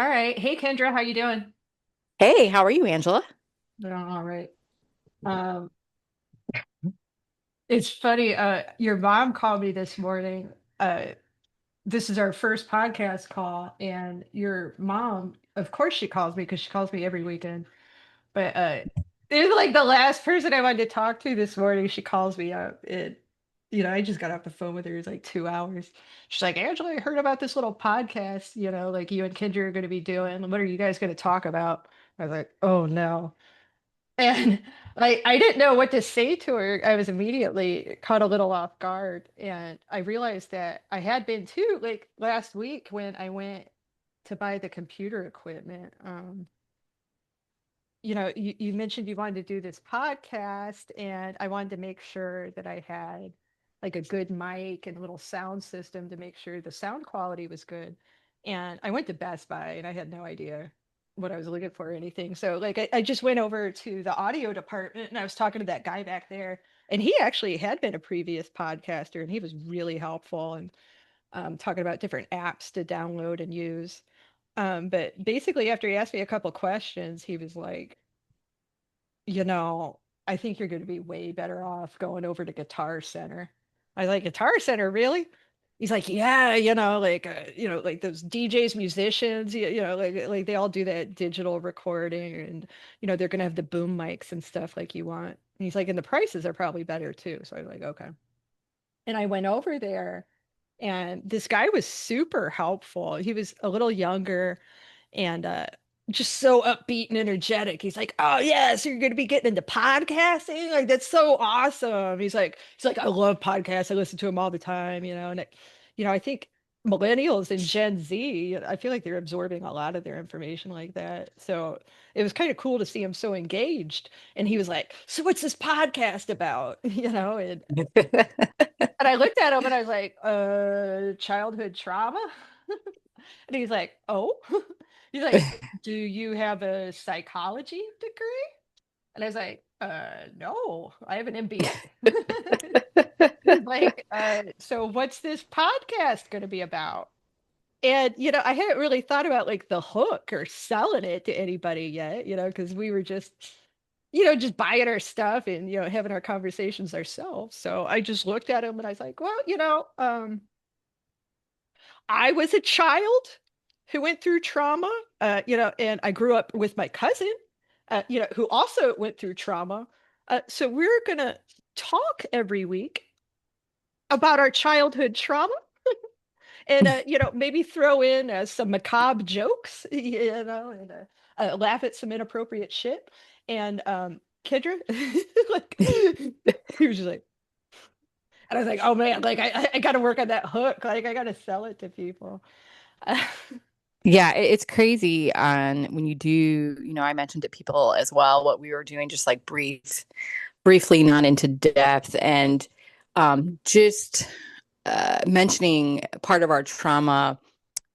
All right. Hey Kendra, how you doing? Hey, how are you, Angela? Doing all right. Um, it's funny, your mom called me this morning. Uh, this is our first podcast call, and your mom, of course, she calls me because she calls me every weekend. But it was like the last person I wanted to talk to this morning. She calls me up. I just got off the phone with her. It was like 2 hours. She's like, Angela, I heard about this little podcast, like you and Kendra are going to be doing. What are you guys going to talk about? I was like, oh no. And I didn't know what to say to her. I was immediately caught a little off guard. And I realized that I had been too, like last week when I went to buy the computer equipment. You mentioned you wanted to do this podcast, and I wanted to make sure that I had like a good mic and a little sound system to make sure the sound quality was good. And I went to Best Buy and I had no idea what I was looking for or anything. So like I just went over to the audio department and I was talking to that guy back there. And he actually had been a previous podcaster and he was really helpful and talking about different apps to download and use. But basically, after he asked me a couple questions, he was like, you know, I think you're going to be way better off going over to Guitar Center. I was like, Guitar Center, really? He's like, yeah, like those DJs, musicians, like they all do that digital recording, and they're gonna have the boom mics and stuff like you want. And he's like, and the prices are probably better too. So I was like, okay. And I went over there, and this guy was super helpful. He was a little younger and just so upbeat and energetic. He's like, "Oh yeah, so you're going to be getting into podcasting? Like that's so awesome." He's like, "I love podcasts. I listen to them all the time, I think millennials and Gen Z, I feel like they're absorbing a lot of their information like that. So it was kind of cool to see him so engaged. And he was like, "So what's this podcast about?" And I looked at him and I was like, childhood trauma? And he's like, oh. He's like, do you have a psychology degree? And I was like, no, I have an MBA. He's like, so what's this podcast going to be about? And, I hadn't really thought about like the hook or selling it to anybody yet, because we were just buying our stuff and, having our conversations ourselves. So I just looked at him and I was like, well, I was a child who went through trauma, and I grew up with my cousin, who also went through trauma. So we're going to talk every week about our childhood trauma and, maybe throw in some macabre jokes, and laugh at some inappropriate shit. And Kendra, like, he was just like, and I was like, oh man, like I got to work on that hook. Like I got to sell it to people. Yeah, it's crazy on when you do, I mentioned to people as well what we were doing, just like briefly, not into depth, and just mentioning part of our trauma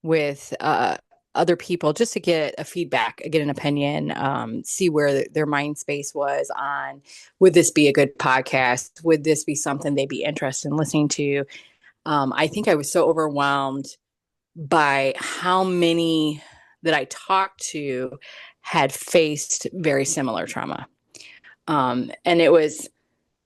with other people just to get a feedback, get an opinion, see where their mind space was on would this be a good podcast? Would this be something they'd be interested in listening to? I think I was so overwhelmed by how many that I talked to had faced very similar trauma. And it was,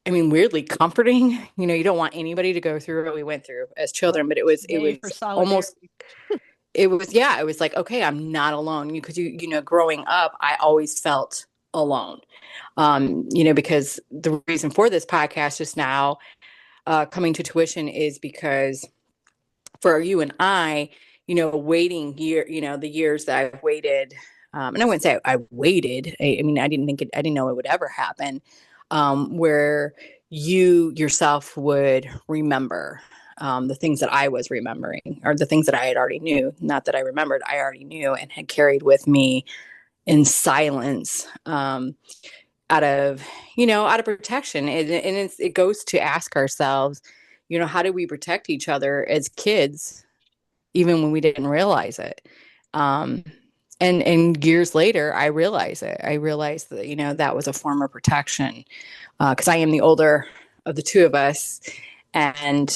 I mean, weirdly comforting. You don't want anybody to go through what we went through as children, but it Yay for was almost, solidarity. it was like, okay, I'm not alone. Because growing up, I always felt alone. Because the reason for this podcast just now coming to tuition is because for you and I, waiting the years that I've waited, and I wouldn't say I waited. I mean, I didn't know it would ever happen, where you yourself would remember the things that I was remembering, or the things that I had already knew, not that I remembered, I already knew and had carried with me in silence. Out of protection, it goes to ask ourselves, how do we protect each other as kids even when we didn't realize it. Um, and years later, I realized it. I realized that that was a form of protection because I am the older of the two of us, And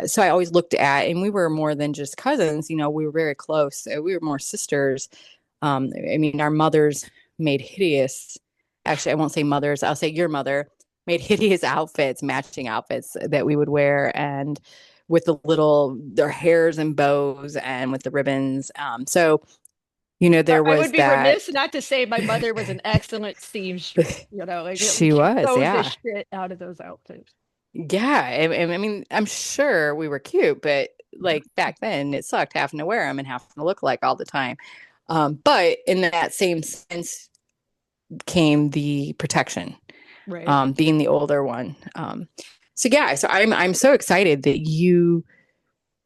so I always looked at, and we were more than just cousins, we were very close. We were more sisters. I mean, our mothers made hideous, actually, I won't say mothers, I'll say your mother made hideous outfits, matching outfits that we would wear. And with their hairs and bows and with the ribbons. There I would was be that. remiss not to say my mother was an excellent seamstress. Like She she was, sewed the yeah. shit out of those outfits. Yeah, I mean, I'm sure we were cute, but like back then, it sucked having to wear them and having to look like all the time. But in that same sense came the protection, Right. being the older one. So yeah, so I'm so excited that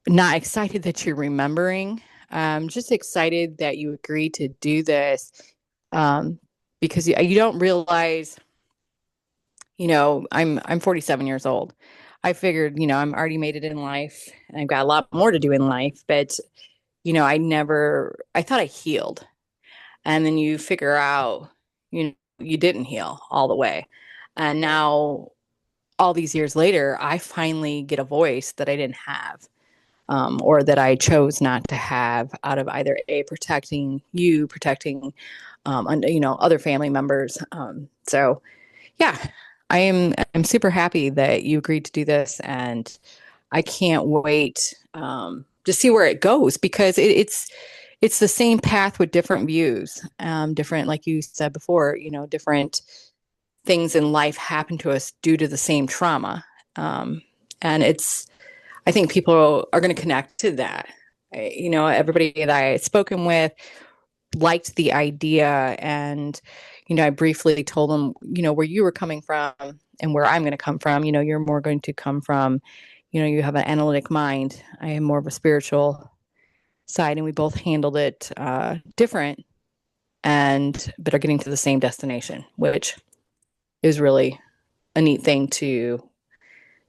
not excited that you're remembering, just excited that you agreed to do this, um, because you don't realize, I'm 47 years old. I figured, I'm already made it in life and I've got a lot more to do in life, but I thought I healed. And then you figure out, you didn't heal all the way. And Right. now all these years later, I finally get a voice that I didn't have. Or that I chose not to have out of either protecting, other family members. So yeah, I'm super happy that you agreed to do this, and I can't wait to see where it goes, because it's the same path with different views, different, like you said before, different things in life happen to us due to the same trauma, and I think people are going to connect to that. Everybody that I had spoken with liked the idea, and I briefly told them, where you were coming from and where I'm going to come from. You're more going to come from, you have an analytic mind. I am more of a spiritual side, and we both handled it different, and but are getting to the same destination, which is really a neat thing to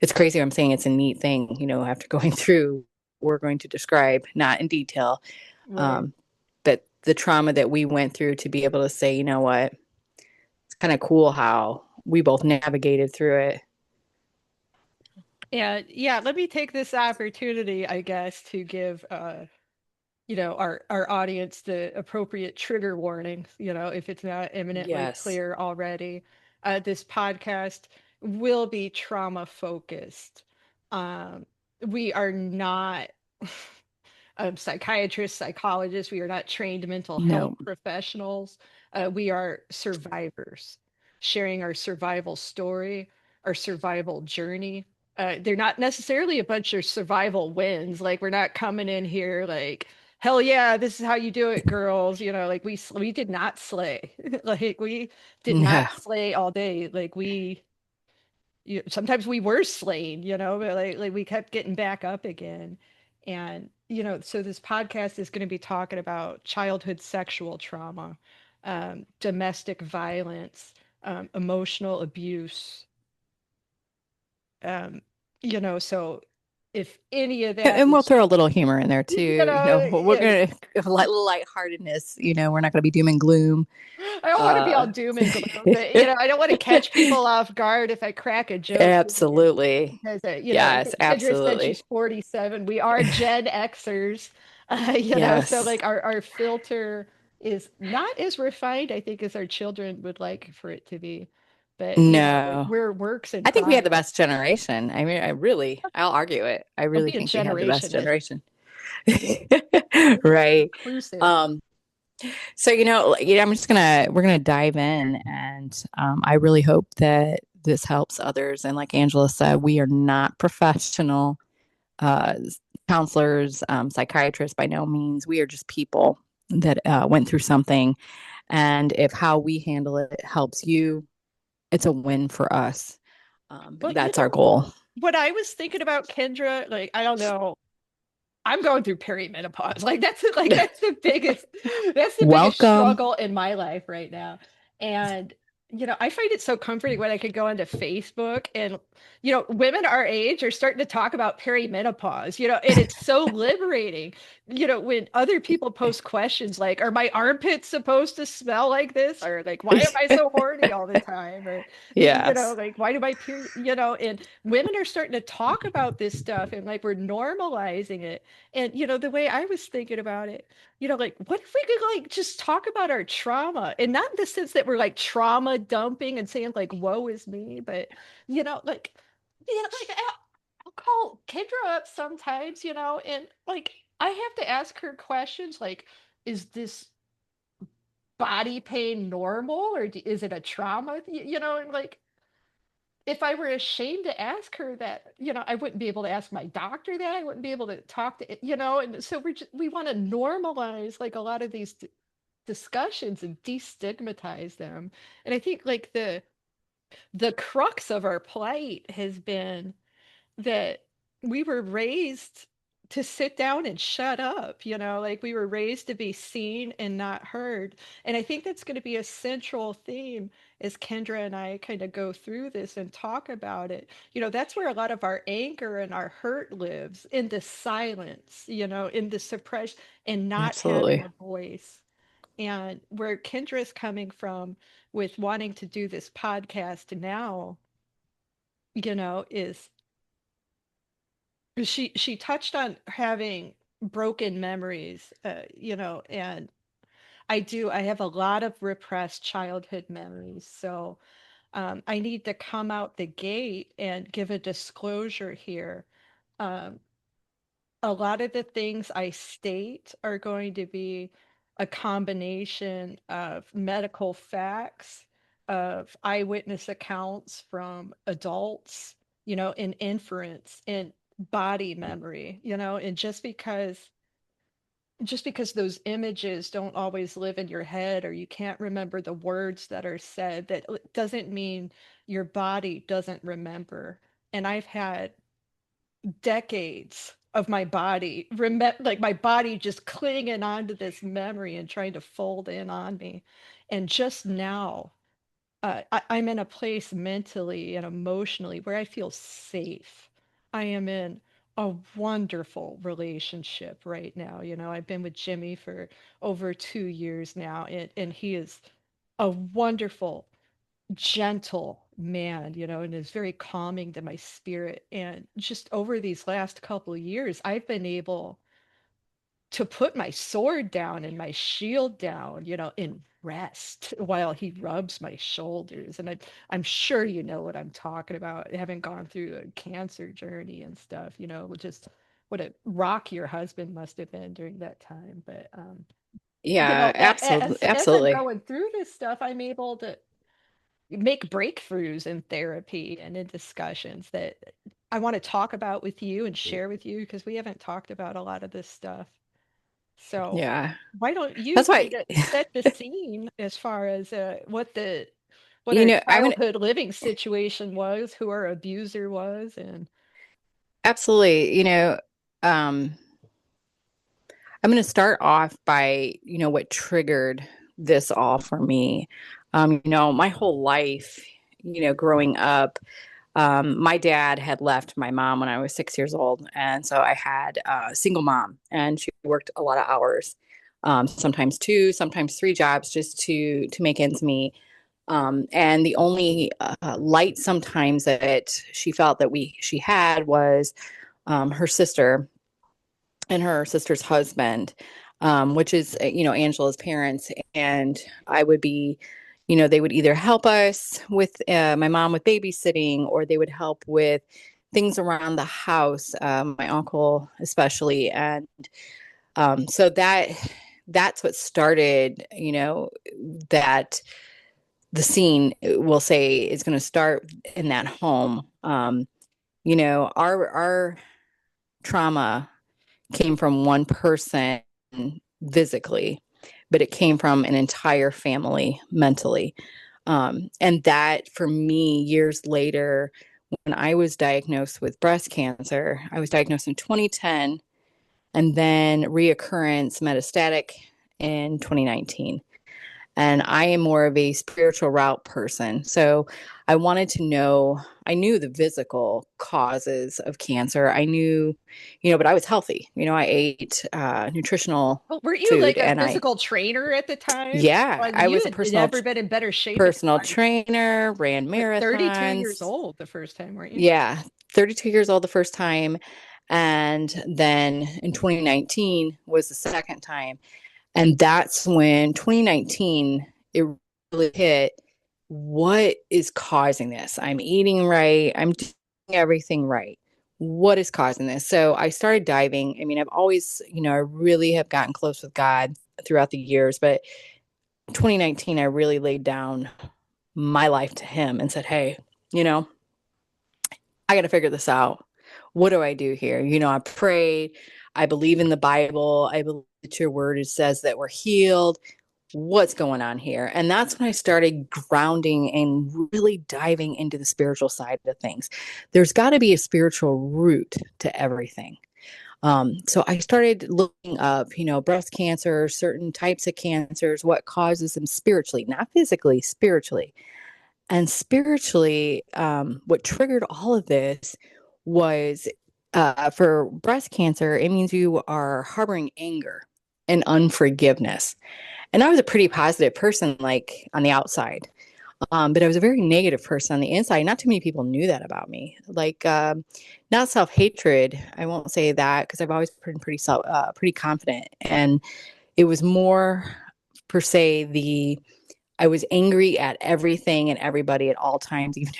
it's crazy. I'm saying it's a neat thing, after going through, we're going to describe, not in detail, Right. um, but the trauma that we went through, to be able to say, you know what, it's kind of cool how we both navigated through it. And yeah, let me take this opportunity, I guess, to give our audience the appropriate trigger warning, if it's not eminently Yes. clear already. This podcast will be trauma focused. Um, we are not psychiatrists, psychologists. We are not trained mental health No. professionals. We are survivors, sharing our survival story, our survival journey. They're not necessarily a bunch of survival wins. Like we're not coming in here like, hell yeah, this is how you do it, girls. Like we did not slay. Like we did not Yeah. slay all day. Like sometimes we were slain, but like we kept getting back up again. And, so this podcast is going to be talking about childhood sexual trauma, domestic violence, emotional abuse. Um, so if any of that And we'll is, throw a little humor in there too. We're yeah, going to lightheartedness, we're not going to be doom and gloom. I don't want to be all Uh, doom and gloom, but I don't want to catch people off guard if I crack a joke here. Absolutely. Because Yes, Kendra said she's absolutely. 47. We are Gen Xers, so Yes. like our filter is not as refined, I think, as our children would like for it to be. But No. we're works in I think we had the progress. best generation. I mean, I'll argue it. I I'm really being think we had the best generationist, generation. Right. inclusive. Um, so, we're gonna dive in, and I really hope that this helps others. And like Angela said, we are not professional uh, counselors, psychiatrists by no means. We are just people that went through something. And if how we handle it helps you, it's a win for us. Well, That's our goal. what I was thinking about Kendra, like I don't know, I'm going through perimenopause. Like that's the biggest Welcome. struggle in my life right now. And I find it so comforting when I could go onto Facebook and, women our age are starting to talk about perimenopause, and it's so liberating, when other people post questions like, are my armpits supposed to smell like this? Or like, why am I so horny all the time? Or, Yes, like, why do my period, and women are starting to talk about this stuff and like we're normalizing it. And, the way I was thinking about it, like, what if we could like just talk about our trauma and not in the sense that we're like trauma dumping and saying like, woe is me, but like, like I'll call Kendra up sometimes, and like I have to ask her questions like, is this body pain normal or is it a trauma? And like if I were ashamed to ask her that, I wouldn't be able to ask my doctor that. I wouldn't be able to talk to, and so we want to normalize like a lot of these discussions and destigmatize them. And I think like the crux of our plight has been that we were raised to sit down and shut up, like we were raised to be seen and not heard. And I think that's going to be a central theme as Kendra and I kind of go through this and talk about it. That's where a lot of our anger and our hurt lives, in the silence, in the suppression and not having absolutely. a voice. And where Kendra's coming from with wanting to do this podcast now, is she touched on having broken memories, and I have a lot of repressed childhood memories. So I need to come out the gate and give a disclosure here. Um, a lot of the things I state are going to be a combination of medical facts, of eyewitness accounts from adults, in inference and body memory, and just because those images don't always live in your head or you can't remember the words that are said, that doesn't mean your body doesn't remember. And I've had decades of my body like my body just clinging onto this memory and trying to fold in on me. And just now, I'm in a place mentally and emotionally where I feel safe. I am in a wonderful relationship right now. I've been with Jimmy for over 2 years now, and he is a wonderful, gentle man, and is very calming to my spirit. And just over these last couple of years, I've been able to put my sword down and my shield down, in rest while he rubs my shoulders. And I'm sure you know what I'm talking about, having gone through a cancer journey and stuff, just what a rock your husband must have been during that time. But Yeah, absolutely, as I'm absolutely. going through this stuff, I'm able to make breakthroughs in therapy and in discussions that I want to talk about with you and share with you, because we haven't talked about a lot of this stuff. So Yeah, why don't you that's why. kind of set the scene as far as what our I'm gonna childhood living situation was, who our abuser was, and absolutely. Um, I'm gonna start off by what triggered this all for me. My whole life, growing up. My dad had left my mom when I was 6 years old, and so I had a single mom, and she worked a lot of hours, sometimes two, sometimes three jobs just to make ends meet. And the only light sometimes that she felt that she had was her sister and her sister's husband, which is Angela's parents, and I would be. They would either help us with my mom with babysitting, or they would help with things around the house, my uncle especially. And so that's what started, that the scene, we'll say, is going to start in that home. Our trauma came from one person physically, but it came from an entire family mentally. And that for me, years later, when I was diagnosed with breast cancer, I was diagnosed in 2010, and then reoccurrence metastatic in 2019. and I am more of a spiritual route person. So I wanted to know, I knew the physical causes of cancer. I knew, but I was healthy. I ate nutritional Well, were you food, like a and physical trainer at the time? yeah, Like I you was a had never been in better shape in personal your life. trainer, ran But 32 years marathons. old the first time, weren't you? Yeah, 32 years old the first time. And then in 2019 was the second time. And that's when 2019, it really hit. What is causing this? I'm eating right. I'm doing everything right. What is causing this? So I started diving. I mean, I've always, I really have gotten close with God throughout the years, but 2019, I really laid down my life to Him and said, hey, you know, I got to figure this out. What do I do here? I prayed. I believe in the Bible. I believe that your word says that we're healed. What's going on here? And that's when I started grounding and really diving into the spiritual side of things. There's got to be a spiritual root to everything. So I started looking up, breast cancer, certain types of cancers, what causes them spiritually, not physically, spiritually. And spiritually, what triggered all of this was for breast cancer, it means you are harboring anger and unforgiveness. And I was a pretty positive person, like on the outside. But I was a very negative person on the inside. Not too many people knew that about me. Like, not self hatred. I won't say that because I've always been pretty confident. And it was more per se I was angry at everything and everybody at all times. Even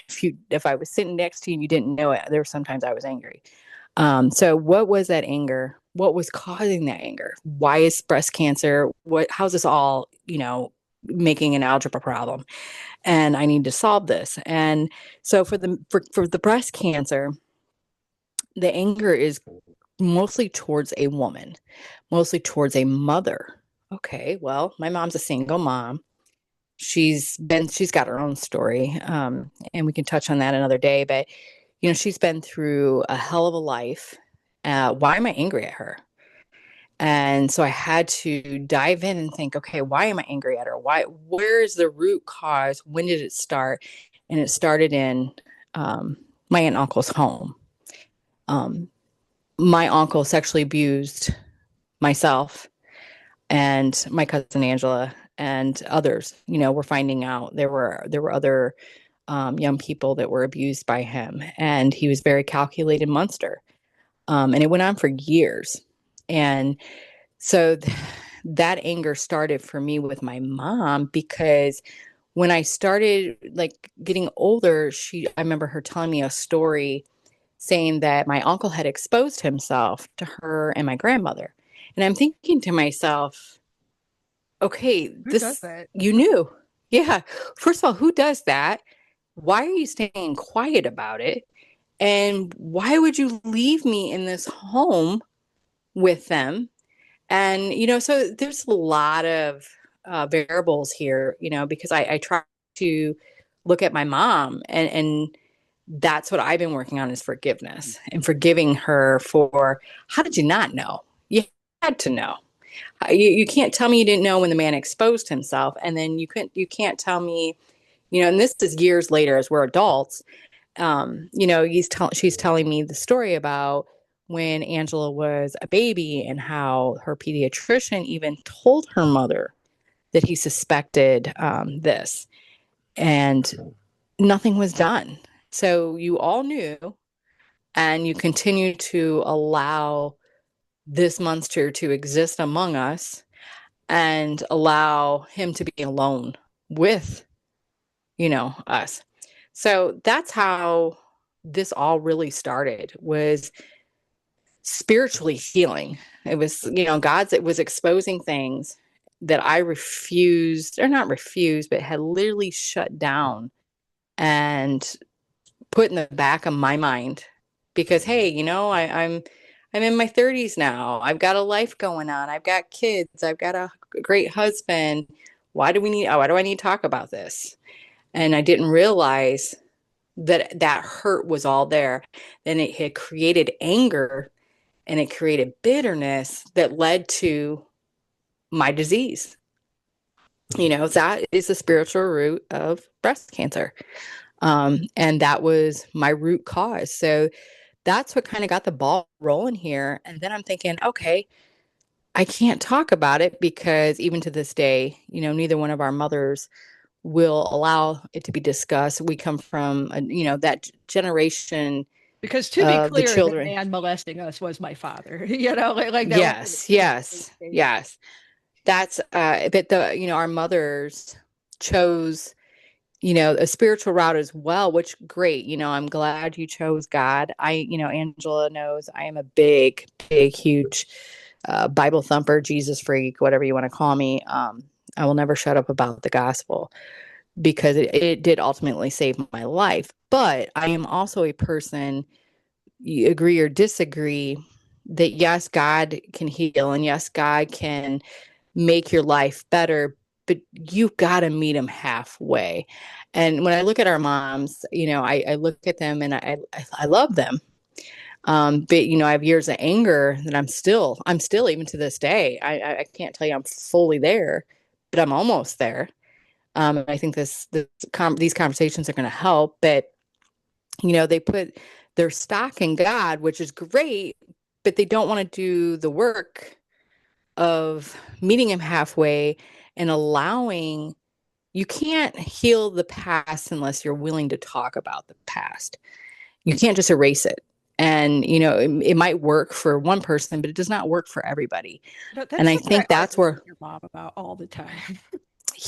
if I was sitting next to you and you didn't know it, there were sometimes I was angry. So what was that anger? What was causing that anger? Why is breast cancer? How's this all, making an algebra problem? And I need to solve this. And so for the breast cancer, the anger is mostly towards a woman, mostly towards a mother. Okay, well, my mom's a single mom. She's got her own story, and we can touch on that another day. But she's been through a hell of a life. Why am I angry at her? And so I had to dive in and think, okay, why am I angry at her? Where is the root cause? When did it start? And it started in um, my aunt and uncle's home. Um, my uncle sexually abused myself and my cousin Angela and others. We're finding out there were other young people that were abused by him, and he was a very calculated monster. And it went on for years. And so that anger started for me with my mom because when I started like getting older, I remember her telling me a story saying that my uncle had exposed himself to her and my grandmother. And I'm thinking to myself, okay, Who does this that? you knew. Yeah. First of all, who does that? Why are you staying quiet about it? And why would you leave me in this home with them? And, so there's a lot of variables here, because I try to look at my mom and that's what I've been working on is forgiveness and forgiving her for how did you not know? You had to know. You can't tell me you didn't know when the man exposed himself. And then you can't tell me, and this is years later as we're adults. She's telling me the story about when Angela was a baby and how her pediatrician even told her mother that he suspected this, and nothing was done. So you all knew, and you continue to allow this monster to exist among us and allow him to be alone with, us. So that's how this all really started was spiritually healing. It was, God's it was exposing things that I refused or not refused, but had literally shut down and put in the back of my mind because hey, I'm in my 30s now. I've got a life going on. I've got kids. I've got a great husband. Why do I need to talk about this? And I didn't realize that hurt was all there. Then it had created anger and it created bitterness that led to my disease. That is the spiritual root of breast cancer. And that was my root cause. So that's what kind of got the ball rolling here. And then I'm thinking, okay, I can't talk about it because even to this day, neither one of our mothers will allow it to be discussed. We come from, that generation Because to be of the clear, the children. man molesting us was my father. Like that was Yes, the yes, thing. yes. That's, but our mothers chose, a spiritual route as well, which great. I'm glad you chose God. Angela knows I am a big, big, huge Bible thumper, Jesus freak, whatever you want to call me. I will never shut up about the gospel because it did ultimately save my life. But I am also a person, you agree or disagree, that yes, God can heal and yes, God can make your life better, but you got to meet them halfway. And when I look at our moms, I look at them and I love them. But I have years of anger that I'm still even to this day. I can't tell you I'm fully there, but I'm almost there. I think these conversations are going to help. But they put their stock in God, which is great, but they don't want to do the work of meeting him halfway and allowing. You can't heal the past unless you're willing to talk about the past. You can't just erase it. And it might work for one person, but it does not work for everybody. And That's I something I think that's argue with where, your mom about all the time.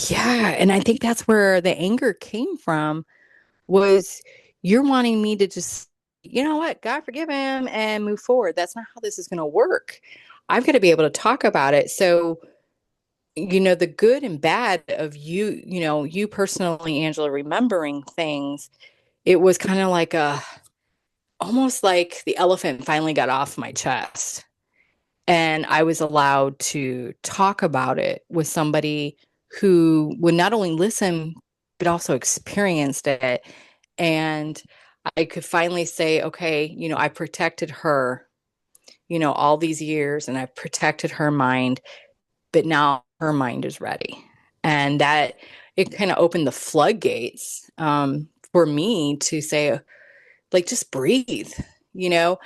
yeah, and I think that's where the anger came from, was you're wanting me to just, you know what, God forgive him and move forward. That's not how this is going to work. I've got to be able to talk about it. So the good and bad of you personally, Angela, remembering things, it was kind of like almost like the elephant finally got off my chest. And I was allowed to talk about it with somebody who would not only listen, but also experienced it. And I could finally say, okay, I protected her, all these years, and I've protected her mind, but now her mind is ready. And that it kind of opened the floodgates for me to say, like, just breathe. You know,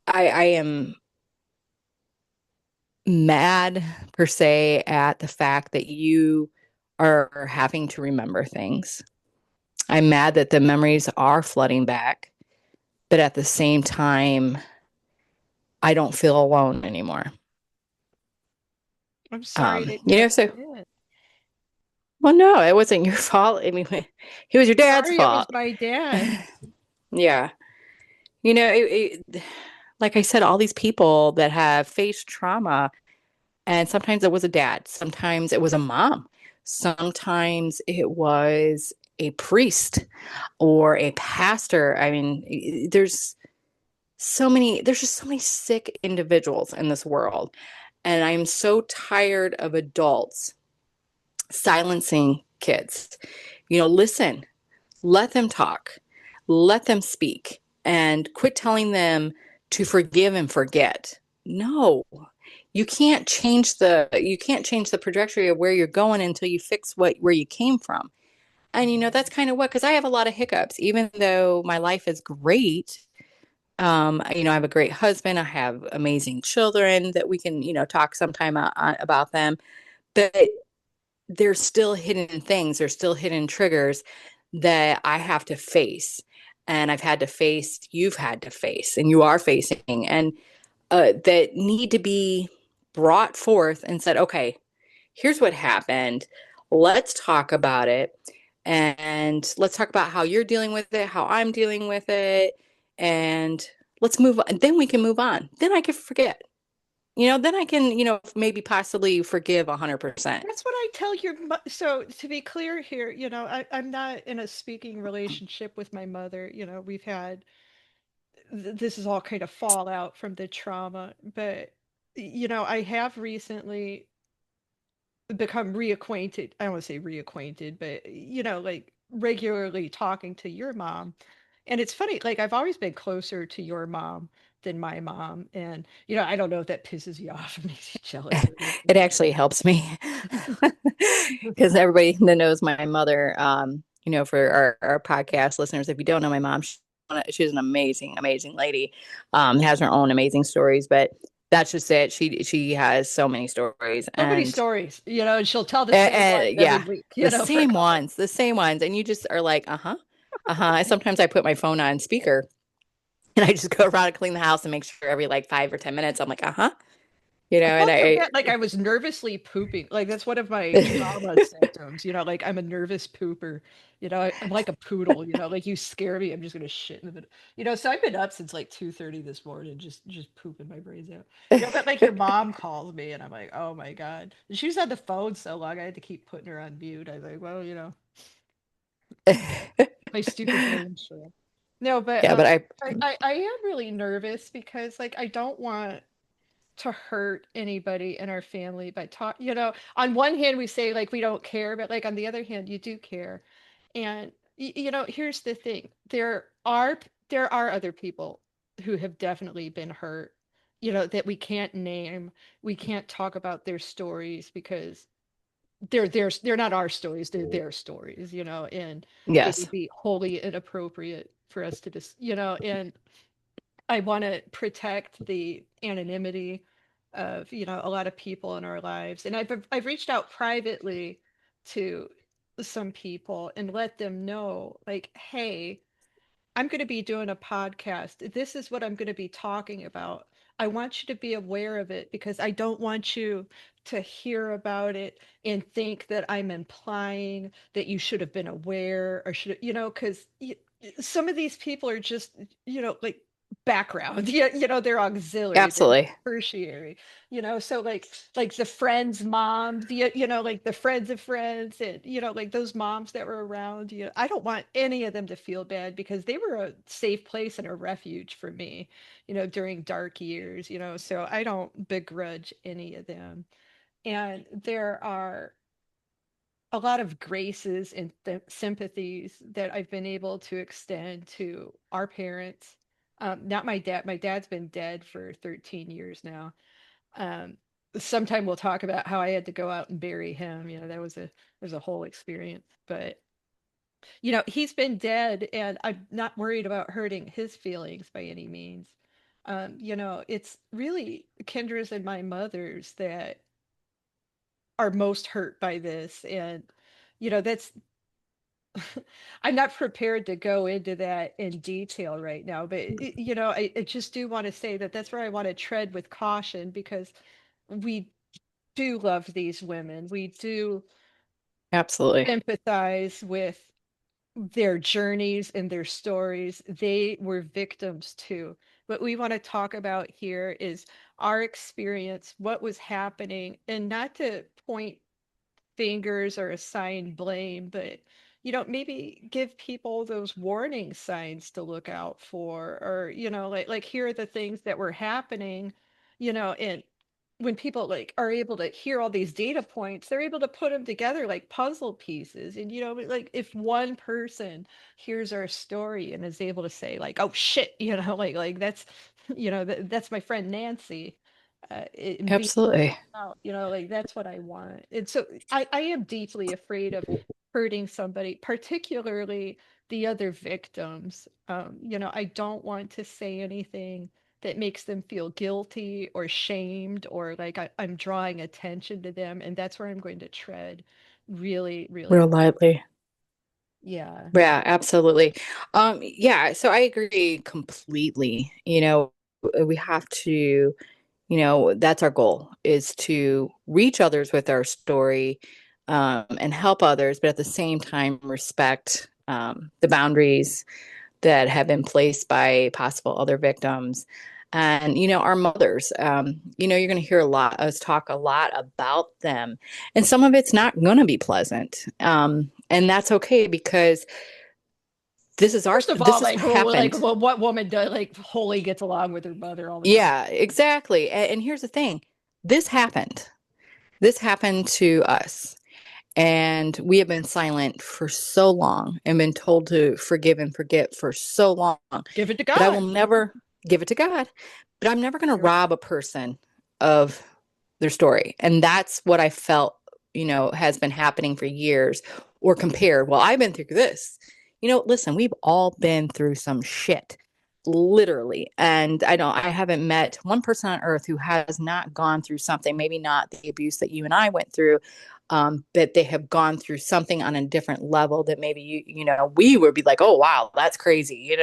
I am mad per se at the fact that you are having to remember things. I'm mad that the memories are flooding back, but at the same time, I don't feel alone anymore. I'm sorry that you So, did. well, no, it wasn't your fault. I mean, it was your dad's Sorry, it was fault. my dad. Yeah. Like I said, all these people that have faced trauma, and sometimes it was a dad, sometimes it was a mom, sometimes it was a priest or a pastor. I mean, there's just so many sick individuals in this world. And I'm so tired of adults silencing kids. Listen, let them talk, let them speak, and quit telling them to forgive and forget. No, you can't change the trajectory of where you're going until you fix where you came from. And that's kind of what, because I have a lot of hiccups, even though my life is great. I have a great husband. I have amazing children that we can, talk sometime about them. But there's still hidden things, there's still hidden triggers that I have to face. And I've had to face, you've had to face, and you are facing, and that need to be brought forth and said, okay, here's what happened. Let's talk about it. And let's talk about how you're dealing with it, how I'm dealing with it. And let's move on. Then we can move on. Then I can forget. Then I can, maybe possibly forgive 100%. That's what I tell your so to be clear here, I'm not in a speaking relationship with my mother. We've had this is all kind of fallout from the trauma, but I have recently become reacquainted. I don't want to say reacquainted, but like regularly talking to your mom. And it's funny, like I've always been closer to your mom than my mom. And I don't know if that pisses you off or makes you jealous or It anything. actually helps me. because everybody that knows my mother, for our podcast listeners, if you don't know my mom, she's an amazing, amazing lady. Has her own amazing stories, but that's just it. She has so many stories, So many and stories, and she'll tell the same ones every yeah, week, for a the couple. same ones, and you just are like, Sometimes I put my phone on speaker, and I just go around and clean the house and make sure every like 5 or 10 minutes, I'm like, and Well, I forget, like I was nervously pooping. Like that's one of my trauma symptoms, like I'm a nervous pooper. I'm like a poodle, like you scare me, I'm just gonna shit in the middle. So I've been up since like 2:30 this morning, just pooping my brains out. But like your mom calls me and I'm like, oh my God. And she was on the phone so long I had to keep putting her on mute. I was like, well, my stupid brain shit. No, but yeah, but I am really nervous because like I don't want to hurt anybody in our family by on one hand we say like we don't care, but like on the other hand you do care. And here's the thing, there are other people who have definitely been hurt, that we can't name, we can't talk about their stories because they're not our stories, they're their stories, and it yes, would be wholly inappropriate for us to just and I want to protect the anonymity of, a lot of people in our lives. And I've reached out privately to some people and let them know like, hey, I'm going to be doing a podcast. This is what I'm going to be talking about. I want you to be aware of it because I don't want you to hear about it and think that I'm implying that you should have been aware or should, because some of these people are just, like background. Yeah, they're auxiliary, they're absolutely, tertiary, so like the friends' mom, like the friends of friends, and like those moms that were around. I don't want any of them to feel bad because they were a safe place and a refuge for me, during dark years. So I don't begrudge any of them. And there are a lot of graces and sympathies that I've been able to extend to our parents. Not my dad. My dad's been dead for 13 years now. um, Sometime we'll talk about how I had to go out and bury him. There's a whole experience, but he's been dead, and I'm not worried about hurting his feelings by any means. It's really Kendra's and my mother's that are most hurt by this, and that's I'm not prepared to go into that in detail right now, but I just do want to say that that's where I want to tread with caution because we do love these women. We do absolutely. empathize with their journeys and their stories. They were victims too. What we want to talk about here is our experience, what was happening, and not to point fingers or assign blame, but maybe give people those warning signs to look out for, or like here are the things that were happening, and when people like are able to hear all these data points, they're able to put them together like puzzle pieces. And like if one person hears our story and is able to say like, oh shit, like that's that's my friend Nancy, and be Absolutely. out, like that's what I want. And so I am deeply afraid of hurting somebody, particularly the other victims. I don't want to say anything that makes them feel guilty or shamed or like I'm drawing attention to them. And that's where I'm going to tread really, really. Real lively. Yeah. Yeah, absolutely. Yeah, so I agree completely. We have to, that's our goal is to reach others with our story, and help others, but at the same time respect the boundaries that have been placed by possible other victims. And, our mothers, you're going to hear us talk a lot about them. And some of it's not going to be pleasant. And that's okay because First of all, this has like happened. well, what woman does like wholly gets along with her mother all the time? Yeah, exactly. And here's the thing. This happened. This happened to us. And we have been silent for so long and been told to forgive and forget for so long. Give it to But I will God. never give it to God. But I'm never going to Right. rob a person of their story. And that's what I felt has been happening for years, or compare, well, I've been through this. Listen, we've all been through some shit, literally. And I haven't met one person on earth who has not gone through something, maybe not the abuse that you and I went through, but they have gone through something on a different level that maybe we would be like, oh wow, that's crazy. You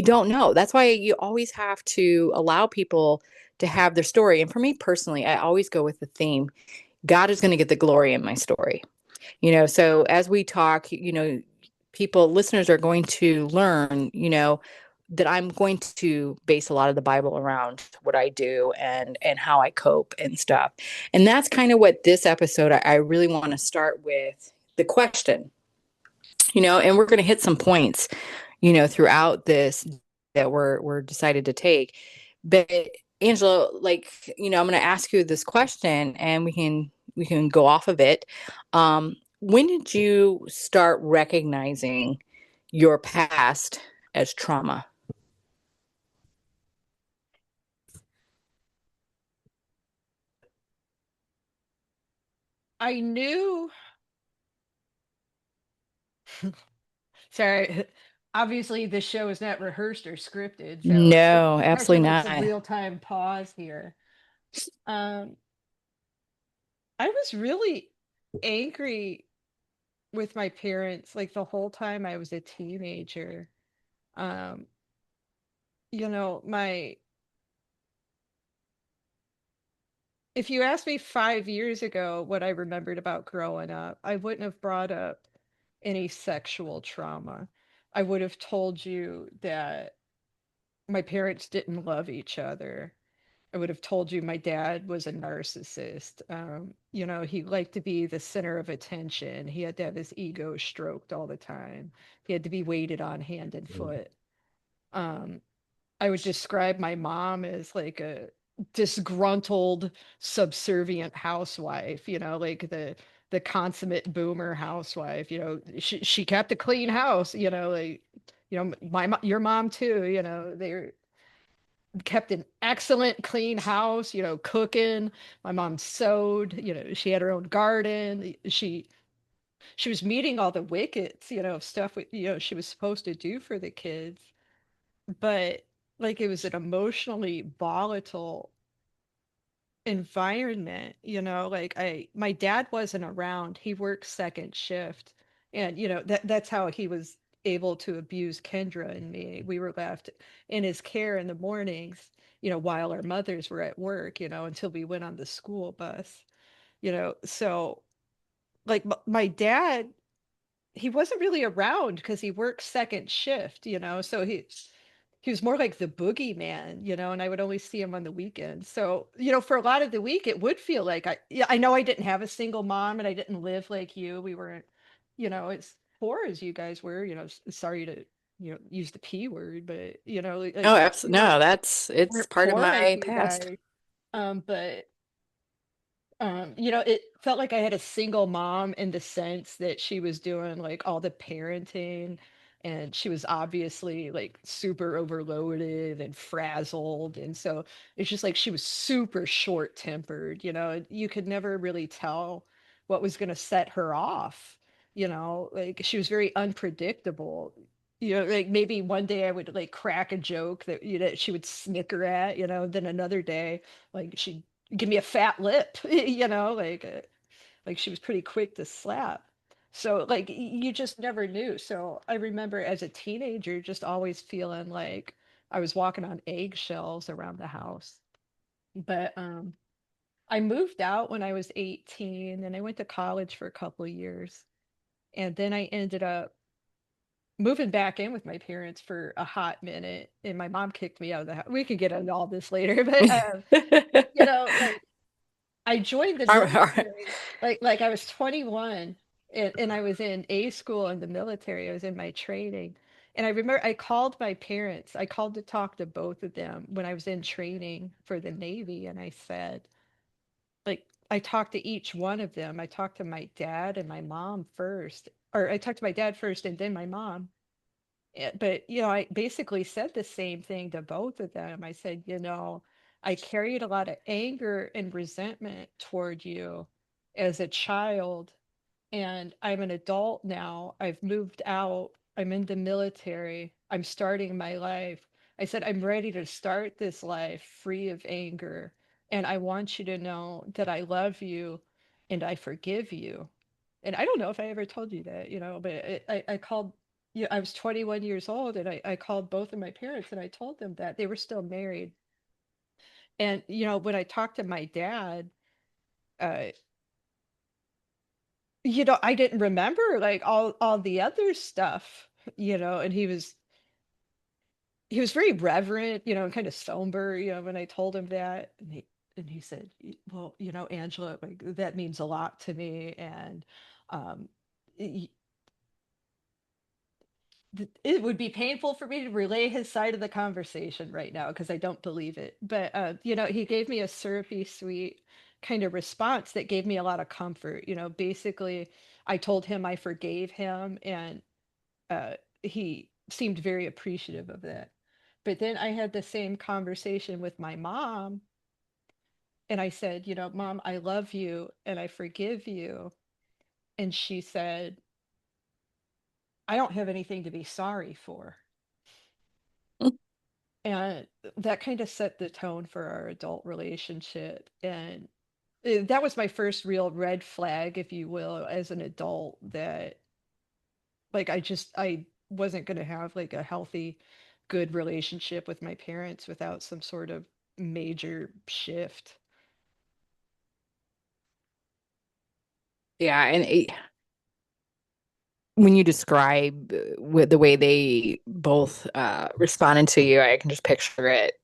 don't know. That's why you always have to allow people to have their story. And for me personally, I always go with the theme, God is going to get the glory in my story. So as we talk, people, listeners are going to learn, that I'm going to base a lot of the Bible around what I do and how I cope and stuff. And that's kind of what this episode, I really want to start with the question, and we're going to hit some points, throughout this that we're decided to take. But Angela, like, I'm going to ask you this question and we can go off of it. When did you start recognizing your past as trauma? I knew, sorry, obviously this show is not rehearsed or scripted, so No, I should absolutely like some not. real time pause here. Um, I was really angry with my parents like the whole time I was a teenager. Um, my if you asked me 5 years ago what I remembered about growing up, I wouldn't have brought up any sexual trauma. I would have told you that my parents didn't love each other. I would have told you my dad was a narcissist. He liked to be the center of attention. He had to have his ego stroked all the time. He had to be waited on hand and foot. Um, I would describe my mom as like a disgruntled, subservient housewife, like the consummate boomer housewife. She kept a clean house, like your mom too, they kept an excellent clean house, cooking. My mom sewed, she had her own garden. She was meeting all the wickets, of stuff she was supposed to do for the kids, but like it was an emotionally volatile environment, like my dad wasn't around. He worked second shift, and that's how he was able to abuse Kendra and me. We were left in his care in the mornings, while our mothers were at work, until we went on the school bus, so like my dad, he wasn't really around because he worked second shift, so he was more like the boogeyman, and I would only see him on the weekends. So, for a lot of the week, it would feel like yeah, I know I didn't have a single mom and I didn't live like you. We weren't, as poor as you guys were, sorry to, use the P word, but, Oh, like absolutely. No, it's weren't part of poor like my you past. guys. But it felt like I had a single mom in the sense that she was doing like all the parenting, and she was obviously like super overloaded and frazzled. And so it's just like she was super short-tempered, and you could never really tell what was going to set her off, like she was very unpredictable. Like maybe one day I would like crack a joke that she would snicker at, then another day like she'd give me a fat lip, like she was pretty quick to slap. So like you just never knew. So I remember as a teenager just always feeling like I was walking on eggshells around the house. But I moved out when I was 18 and I went to college for a couple of years. And then I ended up moving back in with my parents for a hot minute and my mom kicked me out of the house. We could get into all this later, but like I joined the Our- military like I was 21, and I was in A school in the military. I was in my training. And I remember I called my parents. I called to talk to both of them when I was in training for the Navy, and I said, like I talked to each one of them. I talked to my dad and my mom first, or I talked to my dad first and then my mom. But I basically said the same thing to both of them. I said, I carried a lot of anger and resentment toward you, as a child, and I'm an adult now. I've moved out. I'm in the military. I'm starting my life. I said, I'm ready to start this life free of anger. And I want you to know that I love you and I forgive you. And I don't know if I ever told you that, but I called, I was 21 years old, and I called both of my parents and I told them that they were still married. And, when I talked to my dad, uh, I didn't remember like all the other stuff, and he was very reverent, and kind of somber, when I told him that. And he said, Well, Angela, like that means a lot to me. And um y- it would be painful for me to relay his side of the conversation right now because I don't believe it. But he gave me a syrupy sweet kind of response that gave me a lot of comfort. Basically, I told him I forgave him, and he seemed very appreciative of that. But then I had the same conversation with my mom, and I said, Mom, I love you and I forgive you. And she said, I don't have anything to be sorry for. And that kind of set the tone for our adult relationship. And that was my first real red flag, if you will, as an adult, that like I wasn't going to have like a healthy, good relationship with my parents without some sort of major shift. Yeah, and when you describe with the way they both responded to you, I can just picture it,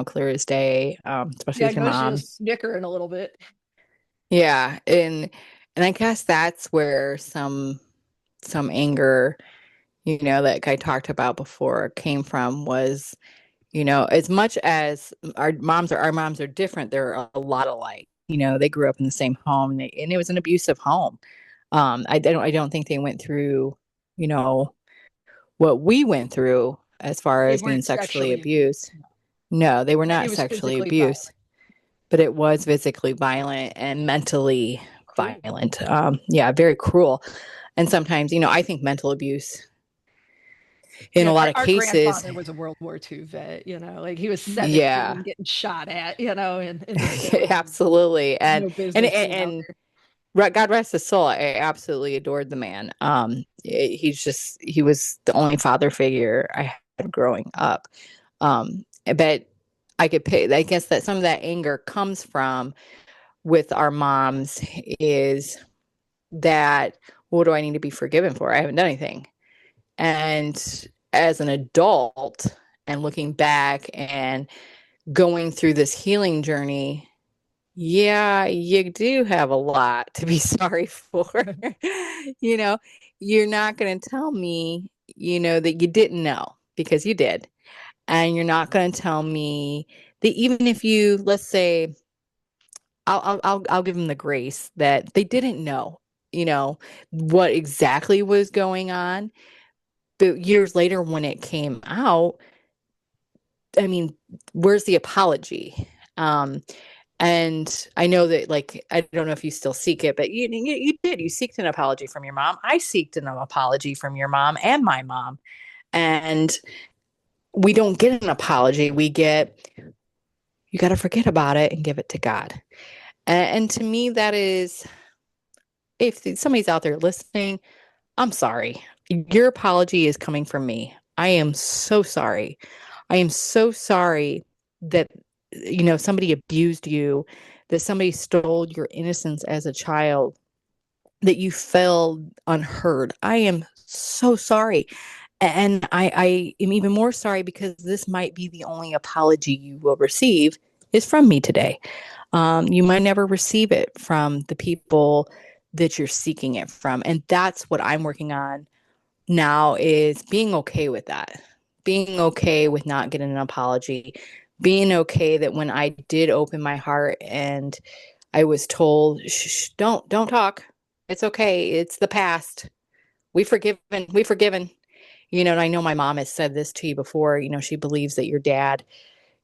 clear as day, especially Yeah, I with your noticed you mom. just snickering a little bit. Yeah, and I guess that's where some anger, that I talked about before came from was, as much as our moms are different, they're a lot alike. They grew up in the same home, and it was an abusive home. I don't think they went through, you know, what we went through as far They as being weren't sexually sexually abused. abused. No, they were It not was sexually physically abused, violent. but it was physically violent and mentally Cruel. violent. Yeah, very cruel. And sometimes, I think mental abuse in Yeah, a lot of our cases, grandfather was a World War II vet, like he was yeah, 17 getting shot at, in the field and absolutely. no And, business and, being out and there. God rest his soul. I absolutely adored the man. He was the only father figure I had growing up. But I guess that some of that anger comes from with our moms is that what do I need to be forgiven for? I haven't done anything. And as an adult and looking back and going through this healing journey, yeah, you do have a lot to be sorry for. you know, you're not going to tell me, that you didn't know because you did. And you're not going to tell me that even if you, let's say, I'll give them the grace that they didn't know, what exactly was going on. But years later, when it came out, I mean, where's the apology? Um, And I know that, like, I don't know if you still seek it, but you did. You seeked an apology from your mom. I seeked an apology from your mom and my mom. And we don't get an apology. We get, you got to forget about it and give it to God. And to me, that is, if somebody's out there listening, I'm sorry. Your apology is coming from me. I am so sorry. I am so sorry that somebody abused you, that somebody stole your innocence as a child, that you felt unheard. I am so sorry. And I am even more sorry because this might be the only apology you will receive is from me today. You might never receive it from the people that you're seeking it from. And that's what I'm working on now is being okay with that, being okay with not getting an apology, being okay that when I did open my heart and I was told, shh, don't talk. It's okay. It's the past. We forgiven. And I know my mom has said this to you before. She believes that your dad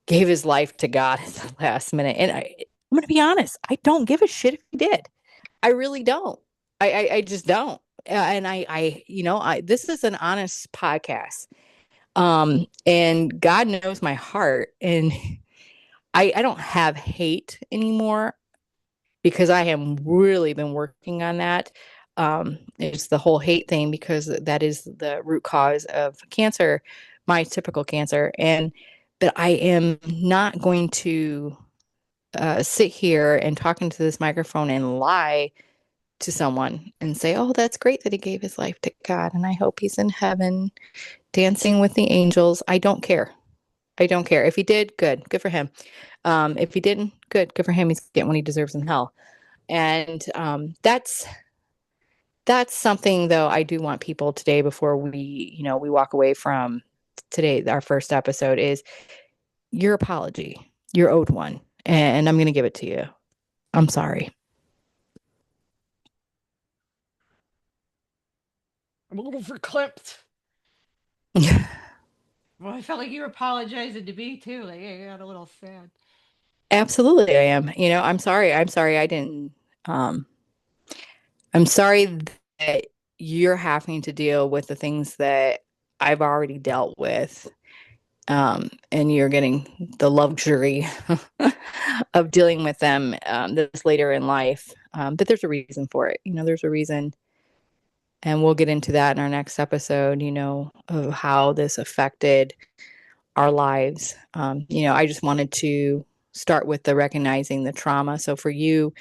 gave his life to God at the last minute. And I'm going to be honest, I don't give a shit if he did. I really don't. I just don't. And this is an honest podcast. And God knows my heart. And I don't have hate anymore because I have really been working on that. It's the whole hate thing because that is the root cause of cancer, my typical cancer. But I am not going to sit here and talk into this microphone and lie to someone and say, oh, that's great that he gave his life to God. And I hope he's in heaven dancing with the angels. I don't care. I don't care. If he did, good. Good for him. If he didn't, good. Good for him. He's getting what he deserves in hell. And that's something though I do want people today before we walk away from today, our first episode is your apology. You're owed one. And I'm going to give it to you. I'm sorry. I'm a little verklempt. Well, I felt like you were apologizing to me too. Like, I got a little sad. Absolutely, I am. I'm sorry. I'm sorry I didn't. Um, I'm sorry that you're having to deal with the things that I've already dealt with. And you're getting the luxury of dealing with them this later in life. But there's a reason for it. There's a reason. And we'll get into that in our next episode, of how this affected our lives. I just wanted to start with the recognizing the trauma. So for you,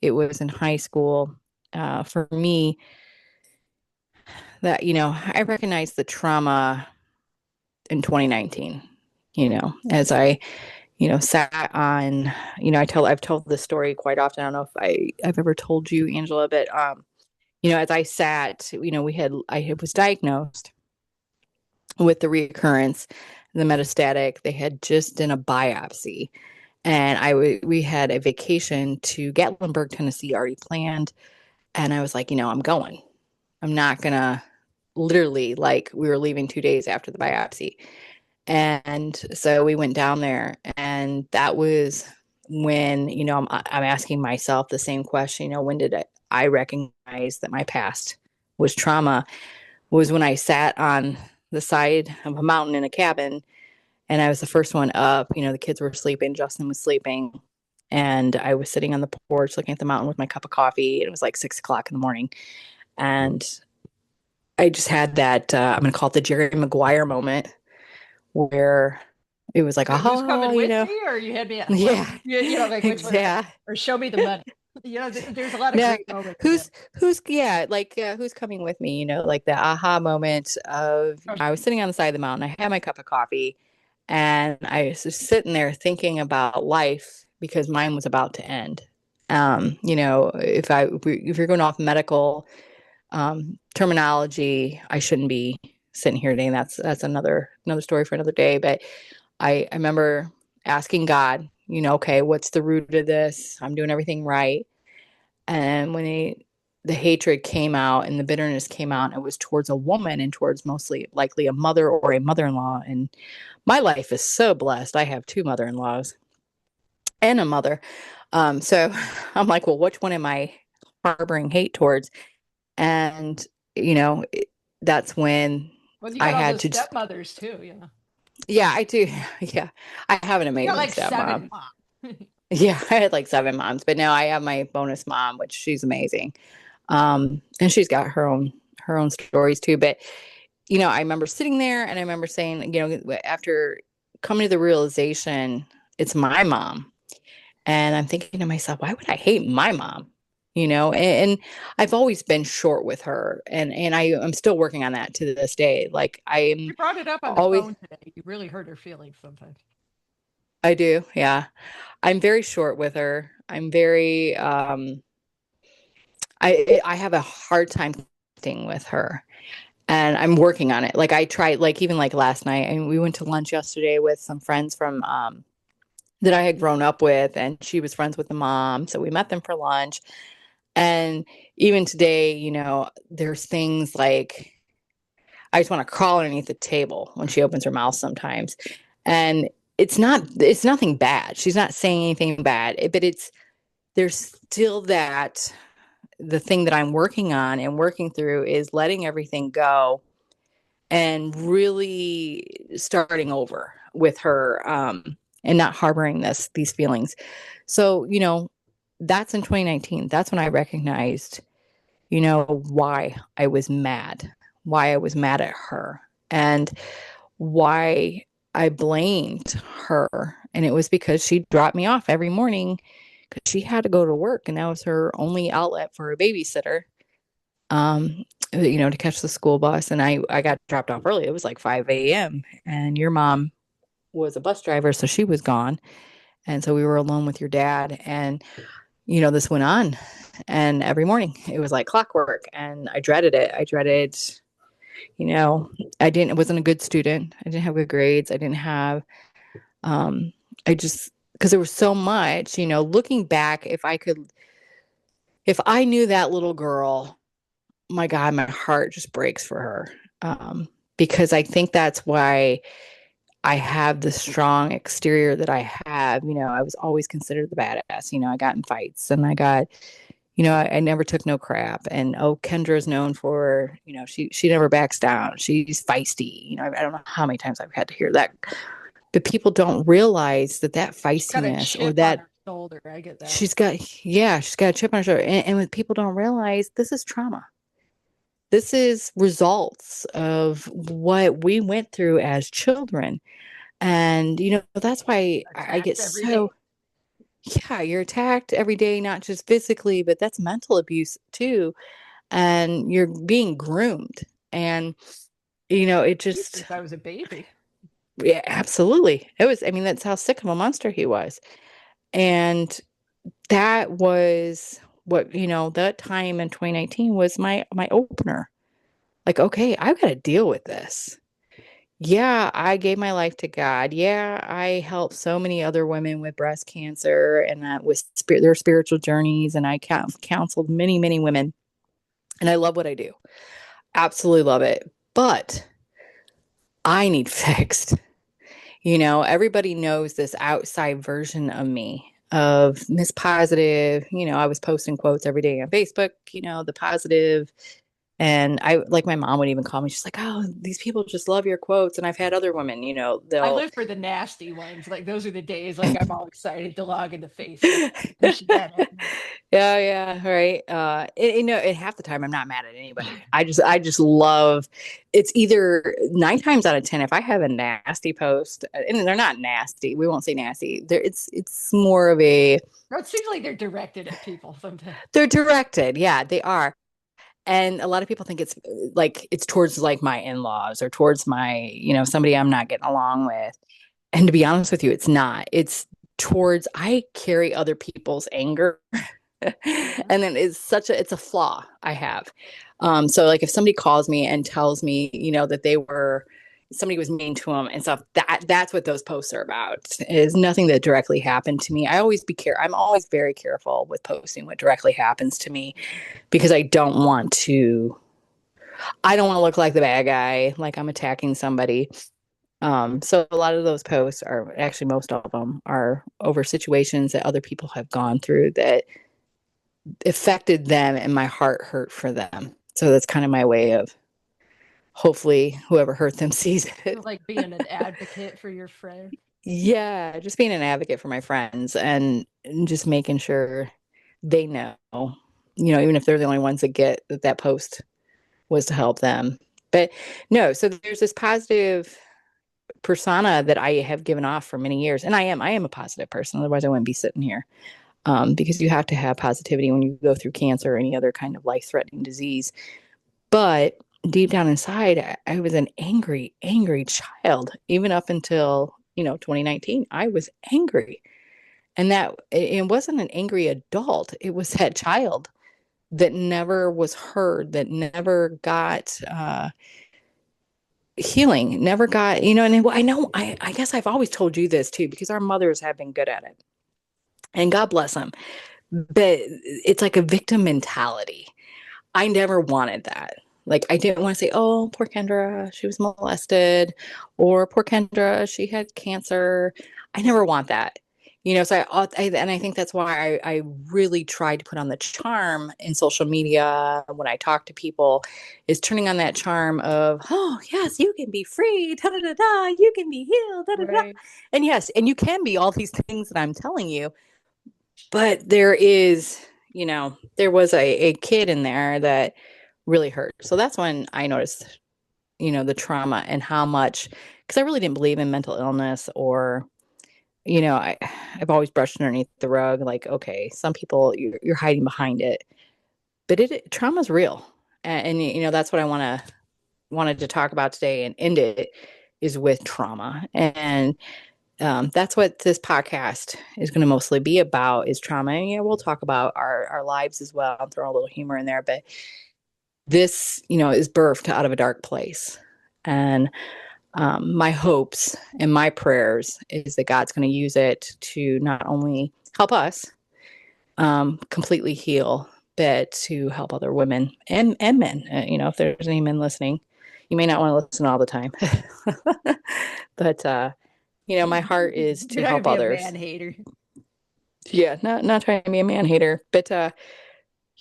it was in high school. For me, that, I recognized the trauma in 2019, as I, sat on, I've told this story quite often. I don't know if I've ever told you, Angela, but, as I sat, I was diagnosed with the reoccurrence, the metastatic. They had just done a biopsy, and we had a vacation to Gatlinburg, Tennessee already planned. And I was like, I'm going. I'm not gonna literally, like, we were leaving 2 days after the biopsy. And so we went down there, and that was when, I'm asking myself the same question, when did I recognize that my past was trauma? Was when I sat on the side of a mountain in a cabin, and I was the first one up. The kids were sleeping, Justin was sleeping, and I was sitting on the porch looking at the mountain with my cup of coffee. It was like 6 o'clock in the morning. And I just had that, I'm going to call it the Jerry Maguire moment, where it was like, So who's aha, coming with me, or you had me at home? yeah, Like which one? yeah. Or show me the money. There's a lot of No, great moments in that. who's yeah, like who's coming with me? Like the aha moment of, I was sitting on the side of the mountain. I had my cup of coffee, and I was just sitting there thinking about life because mine was about to end. If you're going off medical terminology, I shouldn't be sitting here today. And that's another story for another day. But I remember asking God, okay, what's the root of this? I'm doing everything right. And when the hatred came out and the bitterness came out, it was towards a woman and towards mostly likely a mother or a mother-in-law. And my life is so blessed. I have two mother-in-laws and a mother. So I'm like, well, which one am I harboring hate towards? And, that's when Well, you I got all had those to just, stepmothers too. yeah, I do. Yeah. I have an You got amazing like stepmom. seven moms. Yeah. I had like 7 moms, but now I have my bonus mom, which she's amazing. And she's got her own stories too. But, I remember sitting there and I remember saying, after coming to the realization, it's my mom. And I'm thinking to myself, why would I hate my mom? And I've always been short with her, and I'm still working on that to this day. Like I am You brought it up on the always, phone today. You really hurt her feelings sometimes. I do, yeah. I'm very short with her. I'm very, I have a hard time connecting with her, and I'm working on it. Like I tried, like even like last night, and we went to lunch yesterday with some friends from that I had grown up with, and she was friends with the mom, so we met them for lunch. And even today, there's things like I just want to crawl underneath the table when she opens her mouth sometimes. And it's nothing bad. She's not saying anything bad, but there's still that the thing that I'm working on and working through is letting everything go and really starting over with her, and not harboring these feelings. So, that's in 2019. That's when I recognized, why I was mad, why I was mad at her, and why I blamed her. And it was because she dropped me off every morning because she had to go to work, and that was her only outlet for a babysitter. Um, to catch the school bus. And I got dropped off early. It was like 5 a.m. And your mom was a bus driver, so she was gone. And so we were alone with your dad. And, this went on. And every morning it was like clockwork. And I dreaded it. You know, I wasn't a good student. I didn't have good grades. I didn't have, um, I just, because there was so much, looking back, if I knew that little girl, my God, my heart just breaks for her. Because I think that's why I have the strong exterior that I have. I was always considered the badass. I got in fights and I never took no crap. And Kendra is known for, she never backs down. She's feisty. I don't know how many times I've had to hear that. But people don't realize that She's got a feistiness or chip on that her shoulder. I get that. she's got a chip on her shoulder. And what people don't realize, this is trauma. This is results of what we went through as children. And, that's why I get Attacked every day. so, yeah, you're attacked every day, not just physically, but that's mental abuse too. And you're being groomed. And, it just, Since I was a baby. yeah, absolutely. That's how sick of a monster he was. And that was that time in 2019 was my opener. Like, okay, I've got to deal with this. Yeah, I gave my life to God. Yeah, I helped so many other women with breast cancer and with their spiritual journeys. And I counseled many, many women. And I love what I do. Absolutely love it. But I need fixed. Everybody knows this outside version of me, of Miss Positive. I was posting quotes every day on Facebook, the positive. And I, like, my mom would even call me. She's like, "Oh, these people just love your quotes." And I've had other women, I they'll, live for the nasty ones. Like those are the days like I'm all excited to log into Facebook because she had it. yeah, yeah, right. Half the time I'm not mad at anybody. I just love. It's either 9 times out of 10 if I have a nasty post, and they're not nasty. We won't say nasty. It's more of a. No, it seems like they're directed at people sometimes. They're directed. Yeah, they are. And a lot of people think it's like it's towards like my in-laws or towards my, somebody I'm not getting along with. And to be honest with you, it's not. It's towards I carry other people's anger. Yeah. And then it's a flaw I have. So like if somebody calls me and tells me, that somebody was mean to them and stuff, that's what those posts are about. It is nothing that directly happened to me. I'm always very careful with posting what directly happens to me because I don't want to look like the bad guy, like I'm attacking somebody. So a lot of those posts are actually, most of them are over situations that other people have gone through that affected them, and my heart hurt for them. So that's kind of my way of hopefully whoever hurt them sees So it. like being an advocate for your friend. Yeah, just being an advocate for my friends and just making sure they know, even if they're the only ones that get that post was to help them. But no, so there's this positive persona that I have given off for many years. And I am a positive person. Otherwise I wouldn't be sitting here. Because you have to have positivity when you go through cancer or any other kind of life-threatening disease. But deep down inside, I was an angry, angry child. Even up until, 2019, I was angry. And that it wasn't an angry adult. It was that child that never was heard, that never got healing, never got, and I know, I guess I've always told you this too, because our mothers have been good at it. And God bless them. But it's like a victim mentality. I never wanted that. Like, I didn't want to say, "Oh, poor Kendra, she was molested," or "Poor Kendra, she had cancer." I never want that. And I think that's why I really tried to put on the charm in social media when I talk to people, is turning on that charm of, oh yes, you can be free, da da da da, you can be healed, da da da, Right. and yes, and you can be all these things that I'm telling you, but there was a kid in there that really hurt. So that's when I noticed, the trauma and how much, because I really didn't believe in mental illness or I've always brushed underneath the rug, like, okay, some people you're hiding behind it, but trauma's real, and that's what I wanted to talk about today and end it is with trauma, and that's what this podcast is going to mostly be about is trauma. And we'll talk about our lives as well and throw a little humor in there, but this is birthed out of a dark place, and my hopes and my prayers is that God's going to use it to not only help us completely heal, but to help other women and men. If there's any men listening, you may not want to listen all the time, but my heart is You're to not gonna help be a others. man hater. Yeah, not trying to be a man hater, but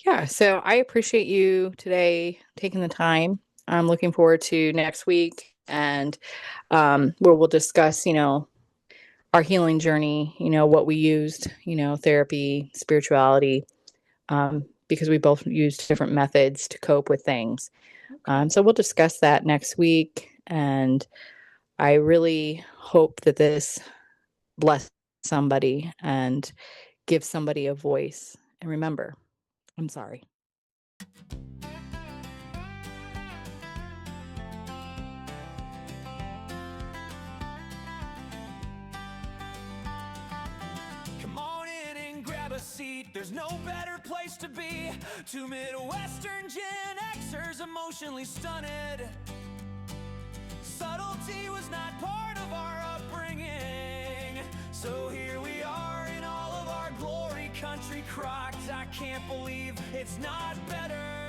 yeah. So I appreciate you today taking the time. I'm looking forward to next week and where we'll discuss, our healing journey, what we used, therapy, spirituality, because we both used different methods to cope with things. Okay. So we'll discuss that next week. And I really hope that this bless somebody and give somebody a voice. And remember, I'm sorry. Come on in and grab a seat. There's no better place to be. Two Midwestern Gen Xers emotionally stunted. Subtlety was not part of our upbringing. So here we are in all of our glory, country crocked. I can't believe it's not better.